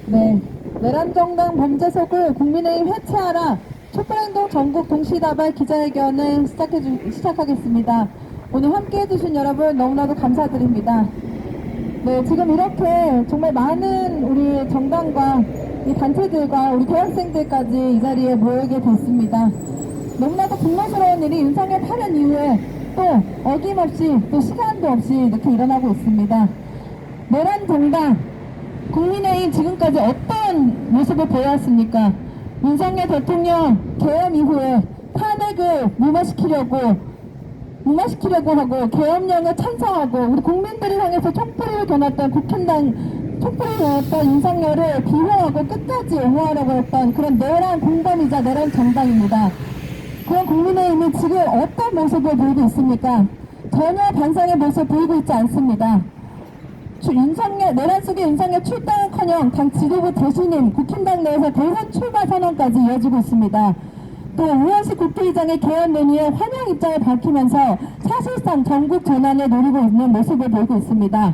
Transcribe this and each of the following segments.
네, 내란정당 범죄석을 국민의힘 해체하라 촛불행동 전국 동시다발 기자회견을 시작하겠습니다. 오늘 함께 해주신 여러분 너무나도 감사드립니다. 네, 지금 이렇게 정말 많은 우리 정당과 이 단체들과 우리 대학생들까지 이 자리에 모이게 됐습니다. 너무나도 분노스러운 일이 윤석열 파면 이후에 또 어김없이 또 시간도 없이 이렇게 일어나고 있습니다. 내란정당 국민의힘 지금까지 어떤 모습을 보여왔습니까? 윤석열 대통령 계엄 이후에 탄핵을 무마시키려고 하고 계엄령을 찬성하고 우리 국민들을 향해서 촛불을 겨눴던 촛불을 겨눴던 윤석열을 비호하고 끝까지 옹호하려고 했던 그런 내란 공범이자 내란 정당입니다. 그런 국민의힘이 지금 어떤 모습을 보이고 있습니까? 전혀 반성의 모습을 보이고 있지 않습니다. 내란 속의 윤석열 출당은커녕 당 지도부 대신인 국힘당 내에서 대선 출마 선언까지 이어지고 있습니다. 또 우현식 국회의장의 개헌 논의에 환영 입장을 밝히면서 사실상 전국 전환을 노리고 있는 모습을 보이고 있습니다.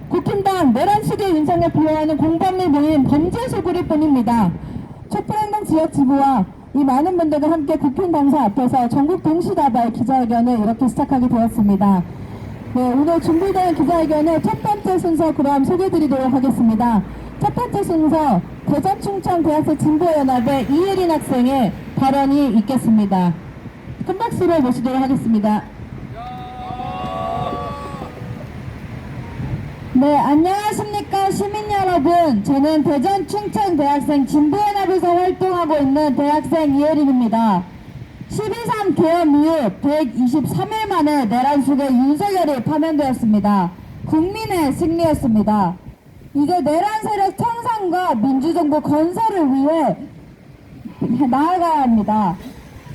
국힘당 내란 속의 윤석열 비호하는 공범을 모인 범죄 소굴일 뿐입니다. 촛불행동 지역 지부와 이 많은 분들과 함께 국힘당사 앞에서 전국 동시다발 기자회견을 이렇게 시작하게 되었습니다. 네, 오늘 준비된 기자회견의 첫 번째 순서 그럼 소개해드리도록 하겠습니다. 첫 번째 순서 대전 충청 대학생 진보연합의 이혜린 학생의 발언이 있겠습니다. 큰 박수로 모시도록 하겠습니다. 네, 안녕하십니까 시민 여러분. 저는 대전 충청 대학생 진보연합에서 활동하고 있는 대학생 이혜린입니다. 12.3 계엄 이후 123일 만에 내란 속에 윤석열이 파면되었습니다. 국민의 승리였습니다. 이제 내란 세력 청산과 민주정부 건설을 위해 나아가야 합니다.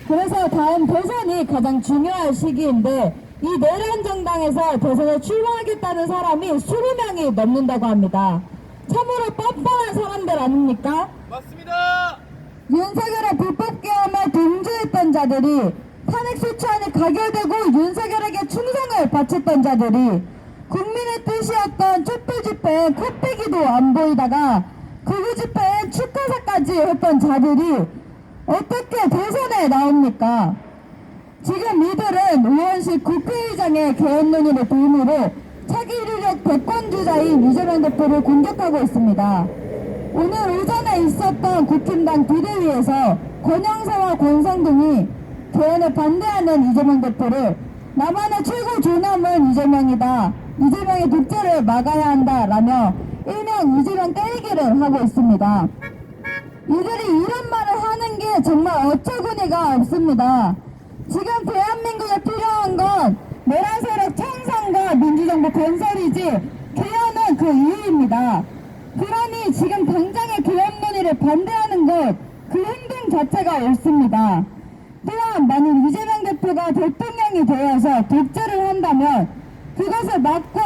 그래서 다음 대선이 가장 중요한 시기인데 이 내란 정당에서 대선에 출마하겠다는 사람이 20명이 넘는다고 합니다. 참으로 뻔뻔한 사람들 아닙니까? 맞습니다. 윤석열의 불법 계엄에 동조했던 자들이 탄핵 소추안이 가결되고 윤석열에게 충성을 바쳤던 자들이 국민의 뜻이었던 촛불 집회에 코빼기도 안 보이다가 극우 집회에 축하사까지 했던 자들이 어떻게 대선에 나옵니까? 지금 이들은 우원식 국회의장의 개헌 논의를 도움으로 차기 유력 대권주자인 이재명 대표를 공격하고 있습니다. 오늘 오전에 있었던 국힘당 비대위에서 권영세와 권성동이 개헌에 반대하는 이재명 대표를 나만의 최고 존엄은 이재명이다. 이재명의 독재를 막아야 한다라며 일명 이재명 때리기를 하고 있습니다. 이들이 이런 말을 하는 게 정말 어처구니가 없습니다. 지금 대한민국에 필요한 건 내란 세력 청산과 민주정부 건설이지 개헌은 그 이유입니다. 그러니 지금 당장의 계엄 논의를 반대하는 것, 그 행동 자체가 옳습니다. 또한 만일 이재명 대표가 대통령이 되어서 독재를 한다면 그것을 막고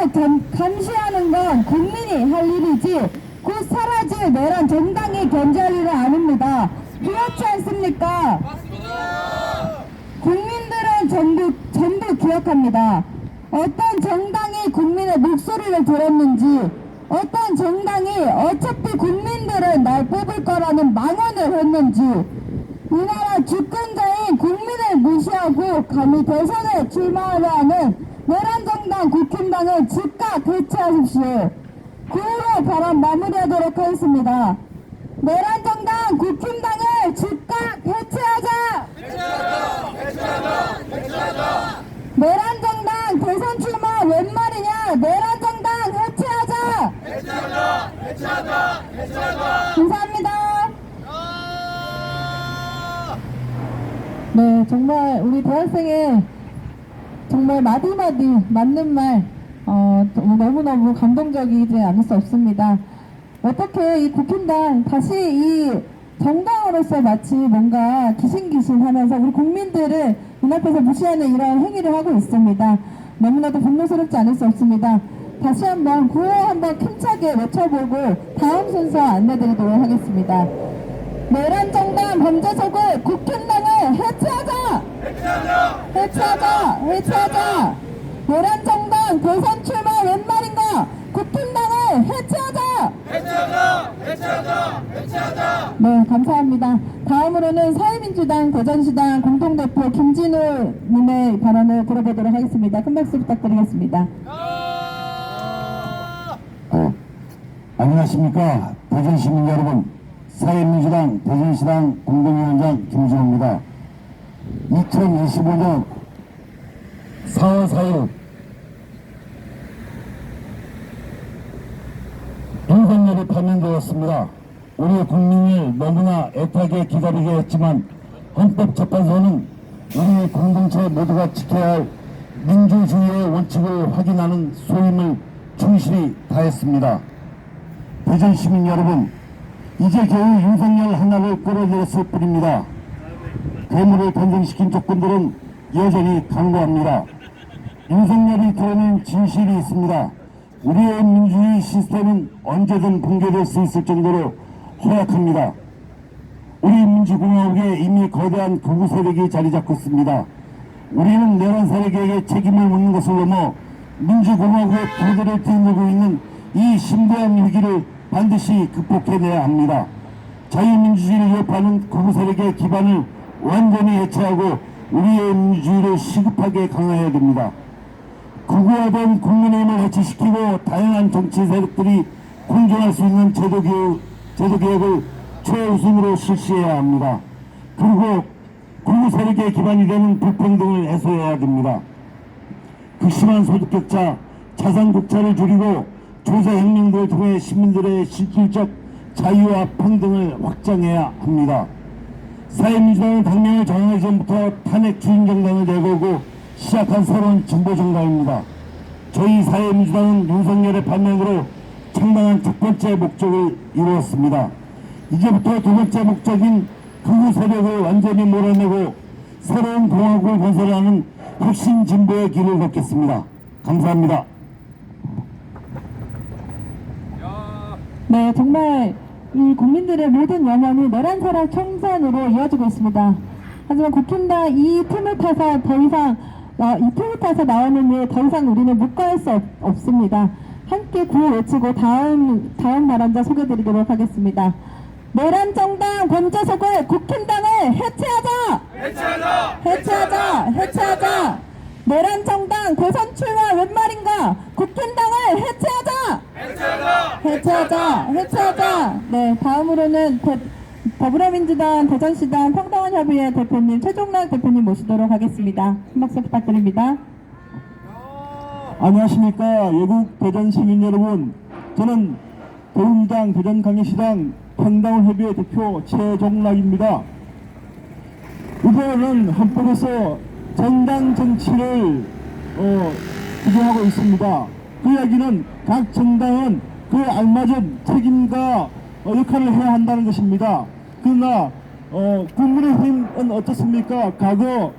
감시하는 건 국민이 할 일이지 곧 사라질 내란 정당이 견제할 일은 아닙니다. 그렇지 않습니까? 맞습니다. 국민들은 전부 기억합니다. 어떤 정당이 국민의 목소리를 들었는지, 어떤 정당이 어차피 국민들은 날 뽑을 거라는 망언을 했는지, 이 나라 주권자인 국민을 무시하고 감히 대선에 출마하려 하는 내란정당 국힘당을 즉각 해체하십시오. 구호로 발언 마무리하도록 하겠습니다. 내란정당 국힘당을 즉각 해체하자! 해체하자! 내란정당 대선 출마 웬 말이냐? 내란정당 해체하자! 해체하자! 감사합니다. 네, 정말 우리 대학생의 정말 마디마디 맞는 말 너무너무 감동적이지 않을 수 없습니다. 어떻게 이 국힘당 다시 이 정당으로서 마치 뭔가 기신기신하면서 우리 국민들을 눈앞에서 무시하는 이런 행위를 하고 있습니다. 너무나도 분노스럽지 않을 수 없습니다. 다시 한번 구호 한번 힘차게 외쳐보고 다음 순서 안내드리도록 하겠습니다. 내란정당 범죄석을 국힘당을 해체하자! 해체하자! 내란정당 대선 출마 웬 말인가? 국힘당을 해체하자! 네, 감사합니다. 다음으로는 사회민주당 대전시당 공동대표 김진우 님의 발언을 들어보도록 하겠습니다. 큰 박수 부탁드리겠습니다. 안녕하십니까. 대전시민 여러분, 사회민주당 대전시당 공동위원장 김진호입니다. 2025년 4월 4일 윤석열이 파면되었습니다. 우리 국민을 너무나 애타게 기다리게 했지만 헌법재판소는 우리 공동체 모두가 지켜야 할 민주주의의 원칙을 확인하는 소임을 충실히 다했습니다. 대전 시민 여러분, 이제 겨우 윤석열 하나를 끌어내렸을 뿐입니다. 괴물을 탄생시킨 조건들은 여전히 강고합니다. 윤석열이 드러낸 진실이 있습니다. 우리의 민주주의 시스템은 언제든 붕괴될 수 있을 정도로 허약합니다. 우리 민주공화국에 이미 거대한 극우 세력이 자리 잡고 있습니다. 우리는 내란 세력에게 책임을 묻는 것을 넘어 민주공화국의 부도를 뒤흔들고 있는 이 심대한 위기를 반드시 극복해내야 합니다. 자유민주주의를 위협하는 극우 세력의 기반을 완전히 해체하고 우리의 민주주의를 시급하게 강화해야 됩니다. 극우화된 국민의힘을 해체시키고 다양한 정치 세력들이 공존할 수 있는 제도개혁을 최우선으로 실시해야 합니다. 그리고 극우 세력의 기반이 되는 불평등을 해소해야 됩니다. 극심한 소득격차, 자산격차를 줄이고 조세혁명들을 통해 시민들의 실질적 자유와 평등을 확장해야 합니다. 사회민주당은 당명을 정하기 전부터 탄핵 추진정당을 내걸고 시작한 새로운 진보정당입니다. 저희 사회민주당은 윤석열의 반면으로 창당한 첫 번째 목적을 이루었습니다. 이제부터 두 번째 목적인 극우 세력을 완전히 몰아내고 새로운 공화국을 건설하는 혁신 진보의 길을 걷겠습니다. 감사합니다. 네, 정말 이 국민들의 모든 염원이 내란 세력 청산으로 이어지고 있습니다. 하지만 국힘당 이 틈을 타서 더 이상 이 틈을 타서 나오는 일 더 이상 우리는 묵과할 수 없습니다. 함께 구호 외치고 다음 발언자 소개드리도록 하겠습니다. 내란 정당 범죄석을 국힘당을 해체하자! 해체하자! 해체하자! 해체하자! 내란 정당 대선 출마 웬 말인가? 국힘당을 해체하자! 해체하자! 해체하자! 해체하자! 네, 다음으로는 더불어민주당 대전시당 평등원협의회 대표님 최종락 대표님 모시도록 하겠습니다. 한 박수 부탁드립니다. 안녕하십니까. 외국 대전 시민 여러분, 저는 더불어민주당 대전 강의시당 평당원협의회 대표 최종락입니다. 이번에는 헌법에서 정당 정치를 규정하고 있습니다. 그 이야기는 각 정당은 그에 알맞은 책임과 역할을 해야 한다는 것입니다. 그러나 국민의힘은 어떻습니까? 과거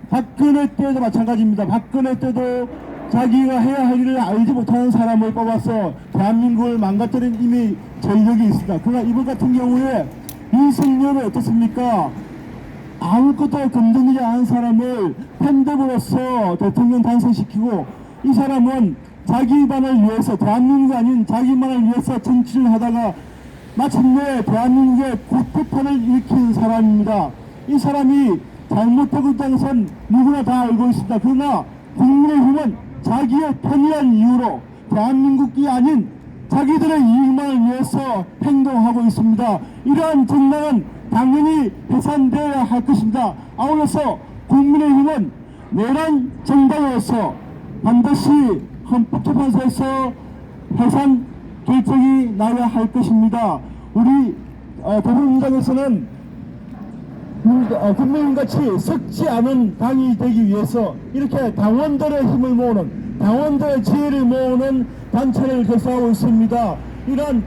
박근혜 때도 마찬가지입니다. 박근혜 때도 자기가 해야 할 일을 알지 못하는 사람을 뽑아서 대한민국을 망가뜨린 이미 전력이 있습니다. 그러나 이번 같은 경우에 윤석열은 어떻습니까? 아무것도 건드리지 않은 사람을 팬덤으로서 대통령 당선시키고, 이 사람은 자기만을 위해서, 대한민국이 아닌 자기만을 위해서 정치를 하다가 마침내 대한민국의 구태탄을 일으킨 사람입니다. 이 사람이 잘못하고 있다는 것은 누구나 다 알고 있습니다. 그러나 국민의힘은 자기의 편리한 이유로 대한민국이 아닌 자기들의 이익만을 위해서 행동하고 있습니다. 이러한 정당은 당연히 해산되어야 할 것입니다. 아울러서 국민의힘은 내란 정당으로서 반드시 헌법재판소에서 해산 결정이 나야 할 것입니다. 우리 더불어민주당에서는 국민같이 썩지 않은 당이 되기 위해서 이렇게 당원들의 힘을 모으는, 당원들의 지혜를 모으는 단체를 결성하고 있습니다. 이런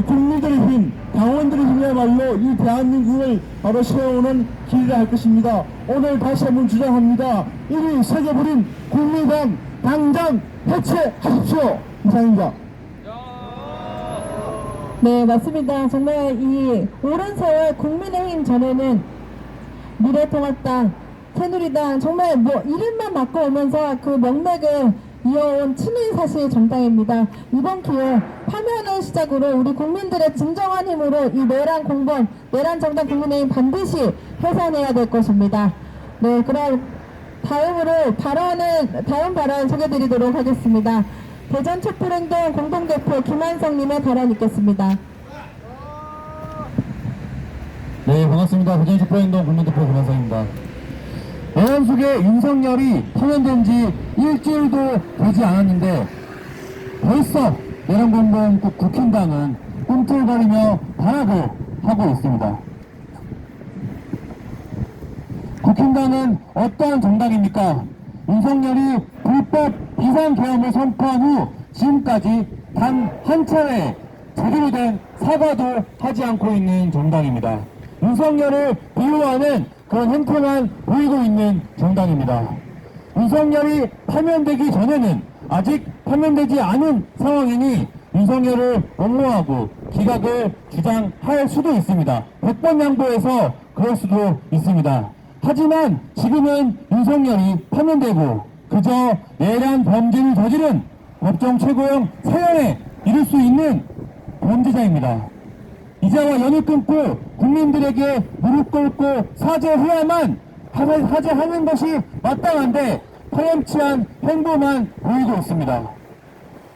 국민들의 힘, 당원들의 힘이야말로 이 대한민국을 바로 세우는 길이라 할 것입니다. 오늘 다시 한번 주장합니다. 이미 새겨버린 국민당 당장 해체하십시오. 이상입니다. 네, 맞습니다. 정말 이 오랜 세월 국민의힘 전에는 미래통합당, 새누리당, 정말 뭐 이름만 바꿔오면서 그 명맥을 이어온 친일사실 정당입니다. 이번 기회에 파면을 시작으로 우리 국민들의 진정한 힘으로 이 내란 공범, 내란 정당 국민의힘 반드시 해산해야 될 것입니다. 네, 그럼 다음으로 다음 발언 소개드리도록 하겠습니다. 대전 촛불행동 공동대표 김한성님의 발언 있겠습니다. 네, 반갑습니다. 대전 촛불행동 공동대표 김한성입니다. 내란 속에 윤석열이 파면된 지 일주일도 되지 않았는데 벌써 내란 공범국 국힘당은 꿈틀거리며 발악을 하고 있습니다. 국힘당은 어떠한 정당입니까? 윤석열이 불법 비상계엄을 선포한 후 지금까지 단 한 차례 제대로 된 사과도 하지 않고 있는 정당입니다. 윤석열을 비호하는 그런 행태만 보이고 있는 정당입니다. 윤석열이 파면되기 전에는 아직 파면되지 않은 상황이니 윤석열을 옹호하고 기각을 주장할 수도 있습니다. 100번 양보해서 그럴 수도 있습니다. 하지만 지금은 윤석열이 파면되고 그저 내란 범죄를 저지른 법정 최고형 사형에 이를 수 있는 범죄자입니다. 이제와 연을 끊고 국민들에게 무릎 꿇고 사죄해야만 사죄하는 것이 마땅한데 파렴치한 행보만 보이고 있습니다.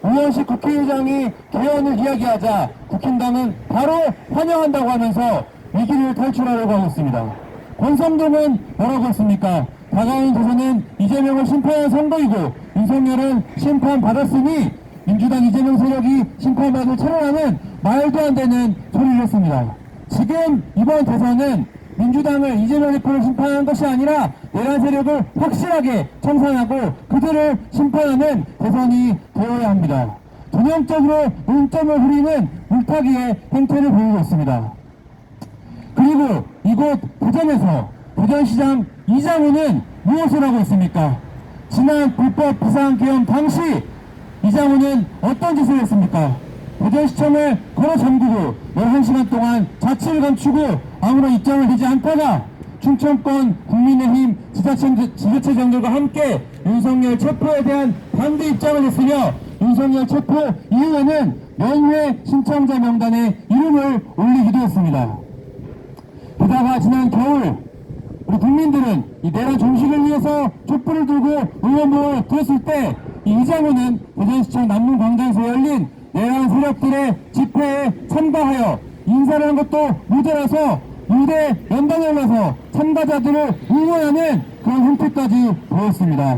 우원식 국회의장이 개헌을 이야기하자 국힘당은 바로 환영한다고 하면서 위기를 탈출하려고 하고 있습니다. 권성동은 뭐라고 했습니까? 다가오는 대선은 이재명을 심판한 선거이고 윤석열은 심판받았으니 민주당 이재명 세력이 심판받을 차례라는 말도 안 되는 소리를 했습니다. 지금 이번 대선은 민주당을 이재명 대표를 심판하는 것이 아니라 내란 세력을 확실하게 청산하고 그들을 심판하는 대선이 되어야 합니다. 전형적으로 논점을 흐리는 물타기의 행태를 보이고 있습니다. 그리고 이곳 대전에서 대전시장 이장우는 무엇을 하고 있습니까? 지난 불법 비상계엄 당시 이장우는 어떤 짓을 했습니까? 대전시청을 걸어 잠그고 11시간 동안 자취를 감추고 아무런 입장을 내지 않다가 충청권 국민의힘 지자체장들과 함께 윤석열 체포에 대한 반대 입장을 냈으며 윤석열 체포 이후에는 면회 신청자 명단에 이름을 올리기도 했습니다. 게다가 지난 겨울 우리 국민들은 이 내란 종식을 위해서 촛불을 들고 응원봉을 들었을 때 이장우는 대전시청 남문광장에서 열린 내란 세력들의 집회에 참가하여 인사를 한 것도 모자라서 무대 연단에 올라서 참가자들을 응원하는 그런 형태까지 보였습니다.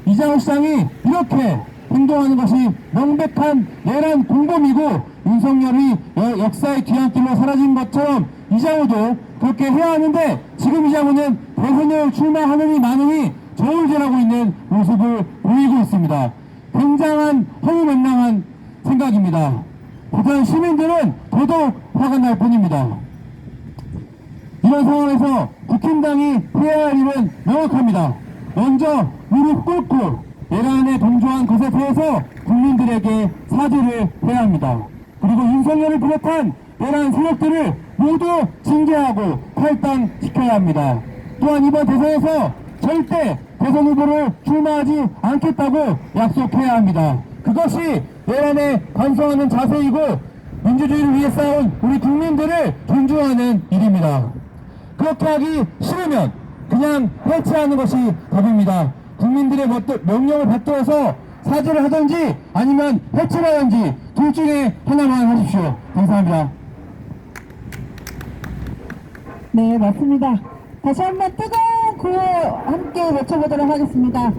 이장우 시장이 이렇게 행동하는 것이 명백한 내란 공범이고 윤석열이 역사의 뒤안길로 사라진 것처럼 이장우도 그렇게 해야 하는데 지금 이장우는 대선을 출마하느니 마느니 저울질하고 있는 모습을 보이고 있습니다. 굉장한 허무맹랑한 생각입니다. 대전 시민들은 더더욱 화가 날 뿐입니다. 이런 상황에서 국힘당이 해야 할 일은 명확합니다. 먼저 무릎 꿇고 내란에 동조한 것에 대해서 국민들에게 사죄를 해야 합니다. 그리고 윤석열을 비롯한 내란 세력들을 모두 징계하고 탈당시켜야 합니다. 또한 이번 대선에서 절대 대선 후보를 출마하지 않겠다고 약속해야 합니다. 그것이 내란에 반성하는 자세이고 민주주의를 위해 싸운 우리 국민들을 존중하는 일입니다. 그렇게 하기 싫으면 그냥 해체하는 것이 답입니다. 국민들의 명령을 받들어서 사죄를 하든지 아니면 해체를 하든지 둘 중에 하나만 하십시오. 감사합니다. 네, 맞습니다. 다시 한번 뜨거운 구호 함께 외쳐보도록 하겠습니다.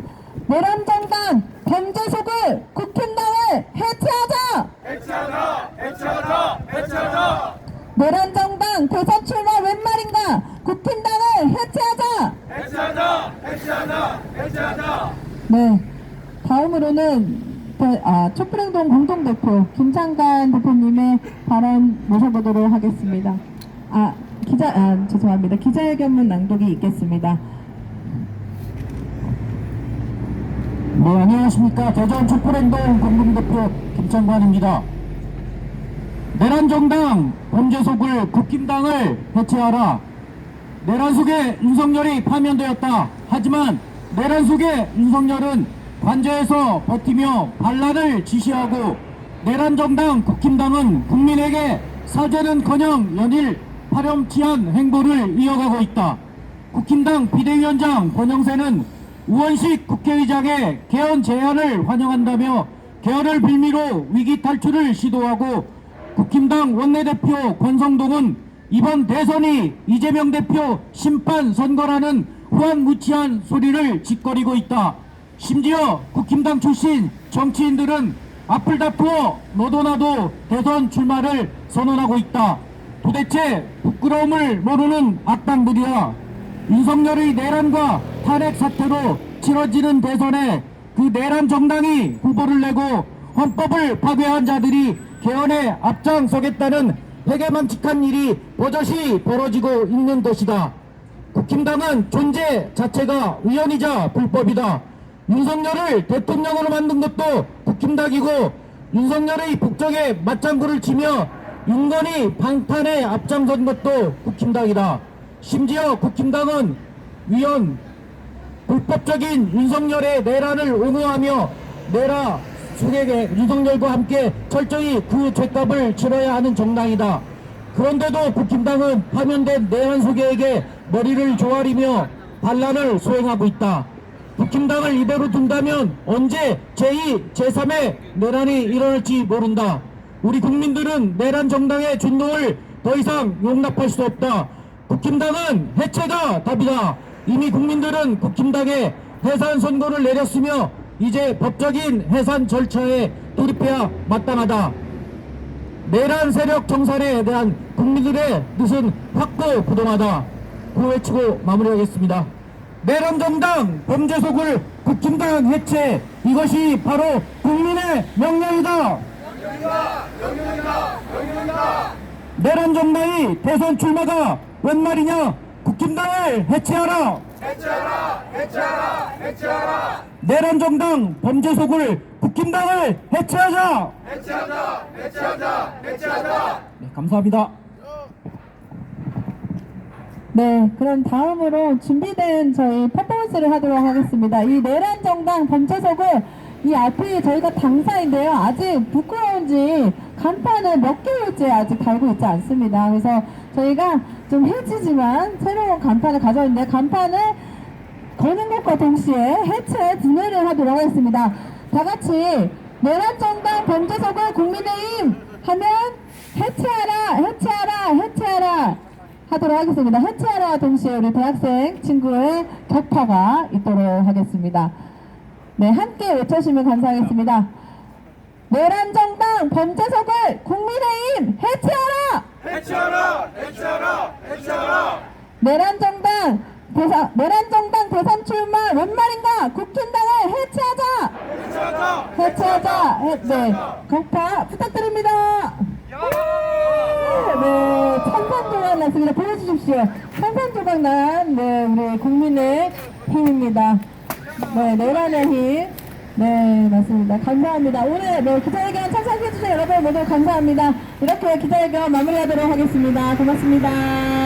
내란정당 범죄속을 국힘당을 해체하자! 해체하자! 해체하자! 해체하자! 내란정당 대선 출마 웬 말인가? 국힘당을 해체하자! 해체하자! 해체하자! 해체하자! 네, 다음으로는 촛불행동 공동대표 김창관 대표님의 발언 모셔보도록 하겠습니다. 죄송합니다. 기자회견문 낭독이 있겠습니다. 네, 안녕하십니까. 대전 촛불행동 공동대표 김창관입니다. 내란정당 범죄속을 국힘당을 해체하라. 내란 속에 윤석열이 파면되었다. 하지만 내란 속에 윤석열은 관저에서 버티며 반란을 지시하고 내란정당 국힘당은 국민에게 사죄는커녕 연일 파렴치한 행보를 이어가고 있다. 국힘당 비대위원장 권영세는 우원식 국회의장의 개헌 제안을 환영한다며 개헌을 빌미로 위기 탈출을 시도하고, 국힘당 원내대표 권성동은 이번 대선이 이재명 대표 심판 선거라는 후한무치한 소리를 짓거리고 있다. 심지어 국힘당 출신 정치인들은 앞을 다투어 너도 나도 대선 출마를 선언하고 있다. 도대체 부끄러움을 모르는 악당들이야. 윤석열의 내란과 탄핵 사태로 치러지는 대선에 그 내란 정당이 후보를 내고 헌법을 파괴한 자들이 개헌에 앞장서겠다는 회개망측한 일이 버젓이 벌어지고 있는 것이다. 국힘당은 존재 자체가 우연이자 불법이다. 윤석열을 대통령으로 만든 것도 국힘당이고, 윤석열의 국정에 맞장구를 치며 윤건이 방탄에 앞장선 것도 국힘당이다. 심지어 국힘당은 불법적인 윤석열의 내란을 옹호하며 내라 수객의 윤석열과 함께 철저히 그 죗값을 치러야 하는 정당이다. 그런데도 국힘당은 파면된 내란 소개에게 머리를 조아리며 반란을 수행하고 있다. 국힘당을 이대로 둔다면 언제 제2, 제3의 내란이 일어날지 모른다. 우리 국민들은 내란 정당의 준동을 더 이상 용납할 수 없다. 국힘당은 해체가 답이다. 이미 국민들은 국힘당에 해산 선고를 내렸으며 이제 법적인 해산 절차에 돌입해야 마땅하다. 내란 세력 정산에 대한 국민들의 뜻은 확고부동하다. 그 외치고 마무리하겠습니다. 내란 정당 범죄 속을 국힘당 해체, 이것이 바로 국민의 명령이다. 명령이다. 내란 정당이 대선 출마가 웬 말이냐? 국힘당을 해체하라. 해체하라. 내란 정당 범죄 속을 국힘당을 해체하자. 해체하자. 네, 감사합니다. 네, 그럼 다음으로 준비된 저희 퍼포먼스를 하도록 하겠습니다. 이 내란 정당 범죄석을 이 앞이 저희가 당사인데요. 아직 부끄러운지 간판을 몇 개월째 아직 달고 있지 않습니다. 그래서 저희가 좀 해지지만 새로운 간판을 가져왔는데, 간판을 거는 것과 동시에 해체 분해를 하도록 하겠습니다. 다 같이 내란 정당 범죄석을 국민의힘 하면 해체하라 하도록 하겠습니다. 해체하라와 동시에 우리 대학생 친구의 격파가 있도록 하겠습니다. 네, 함께 외쳐주시면 감사하겠습니다. 내란 정당 범죄석을 국민의힘 해체하라! 해체하라. 내란 정당 대선 출마 웬 말인가? 국힘당을 해체하자! 네, 격파 부탁드립니다. 네, 천산조각 났습니다. 보여주십시오. 천산조각 네, 우리 국민의 힘입니다. 네, 내란의 힘. 네, 맞습니다. 감사합니다. 오늘 기자회견 참석해주신 여러분 모두 감사합니다. 이렇게 기자회견 마무리하도록 하겠습니다. 고맙습니다.